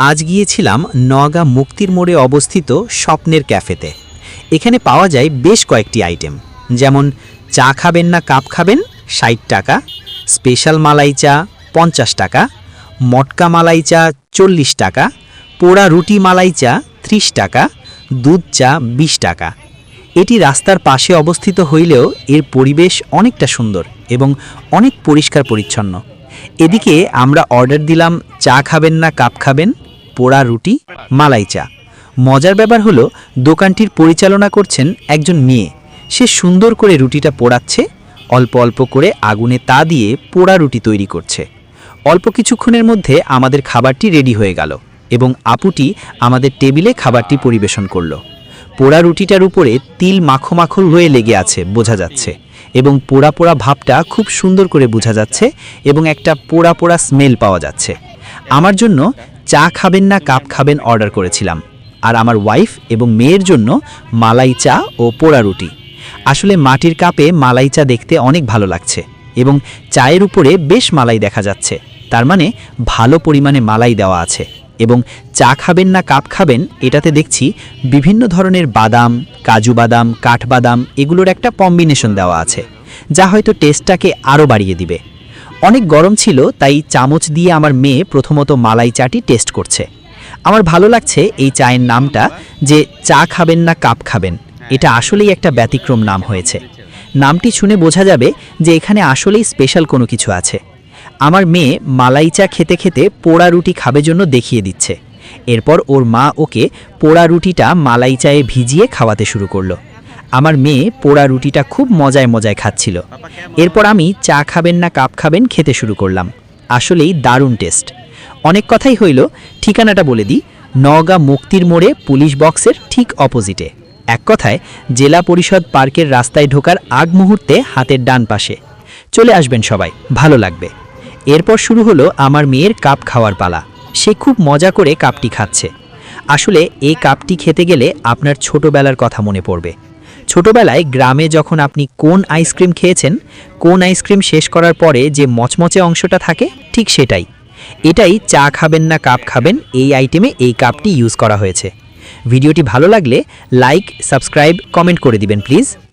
আজ গিয়েছিলাম নওগাঁ মুক্তির মোড়ে অবস্থিত স্বপ্নের ক্যাফেতে। এখানে পাওয়া যায় বেশ কয়েকটি আইটেম, যেমন চা খাবেন না কাপ খাবেন ৬০ টাকা, স্পেশাল মালাই চা ৫০ টাকা, মটকা মালাই চা ৪০ টাকা, পোড়া রুটি মালাই চা ৩০ টাকা, দুধ চা ২০ টাকা। এটি রাস্তার পাশে অবস্থিত হইলেও এর পরিবেশ অনেকটা সুন্দর এবং অনেক পরিষ্কার পরিচ্ছন্ন। এদিকে আমরা অর্ডার দিলাম চা খাবেন না কাপ খাবেন, পোড়া রুটি মালাই চা। মজার ব্যাপার হলো দোকানটির পরিচালনা করছেন একজন মেয়ে। সে সুন্দর করে রুটিটা পোড়াচ্ছে, অল্প অল্প করে আগুনে তা দিয়ে পোড়া রুটি তৈরি করছে। অল্প কিছুক্ষণের মধ্যে আমাদের খাবারটি রেডি হয়ে গেল এবং আপুটি আমাদের টেবিলে খাবারটি পরিবেশন করলো। পোড়া রুটিটার উপরে তিল মাখো মাখো হয়ে লেগে আছে বোঝা যাচ্ছে, এবং পোড়া পোড়া ভাবটা খুব সুন্দর করে বোঝা যাচ্ছে এবং একটা পোড়া পোড়া স্মেল পাওয়া যাচ্ছে। আমার জন্য চা খাবেন না কাপ খাবেন অর্ডার করেছিলাম, আর আমার ওয়াইফ এবং মেয়ের জন্য মালাই চা ও পোড়া রুটি। আসলে মাটির কাপে মালাই চা দেখতে অনেক ভালো লাগছে এবং চায়ের উপরে বেশ মালাই দেখা যাচ্ছে, তার মানে ভালো পরিমাণে মালাই দেওয়া আছে। এবং চা খাবেন না কাপ খাবেন এটাতে দেখছি বিভিন্ন ধরনের বাদাম, কাজু বাদাম, কাঠবাদাম এগুলোর একটা কম্বিনেশন দেওয়া আছে, যা হয়তো টেস্টটাকে আরও বাড়িয়ে দিবে। অনেক গরম ছিল, তাই চামচ দিয়ে আমার মেয়ে প্রথমত মালাই চাটি টেস্ট করছে। আমার ভালো লাগছে এই চায়ের নামটা, যে চা খাবেন না কাপ খাবেন। এটা আসলেই একটা ব্যতিক্রম নাম হয়েছে। নামটি শুনে বোঝা যাবে যে এখানে আসলেই স্পেশাল কোনো কিছু আছে। আমার মেয়ে মালাই চা খেতে খেতে পোড়া রুটি খাবে জন্য দেখিয়ে দিচ্ছে। এরপর ওর মা ওকে পোড়া রুটিটা মালাই চায়ে ভিজিয়ে খাওয়াতে শুরু করলো। আমার মেয়ে পোড়া রুটিটা খুব মজায় মজায় খাচ্ছিল। এরপর আমি চা খাবেন না কাপ খাবেন খেতে শুরু করলাম। আসলেই দারুণ টেস্ট। অনেক কথাই হইল, ঠিকানাটা বলে দিই, নওগাঁ মুক্তির মোড়ে পুলিশ বক্সের ঠিক অপোজিটে। এক কথায় জেলা পরিষদ পার্কের রাস্তায় ঢোকার আগ মুহূর্তে হাতের ডান পাশে। চলে আসবেন সবাই, ভালো লাগবে। এরপর শুরু হলো আমার মেয়ের কাপ খাওয়ার পালা। সে খুব মজা করে কাপটি খাচ্ছে। আসলে এই কাপটি খেতে গেলে আপনার ছোটবেলার কথা মনে পড়বে। ছোটবেলায় গ্রামে যখন আপনি কোন আইসক্রিম খেয়েছেন, কোন আইসক্রিম শেষ করার পরে যে মচমচে অংশটা থাকে, ঠিক সেটাই। এটাই চা খাবেন না কাপ খাবেন এই আইটেমে এই কাপটি ইউজ করা হয়েছে। ভিডিওটি ভালো লাগলে লাইক, সাবস্ক্রাইব, কমেন্ট করে দিবেন প্লিজ।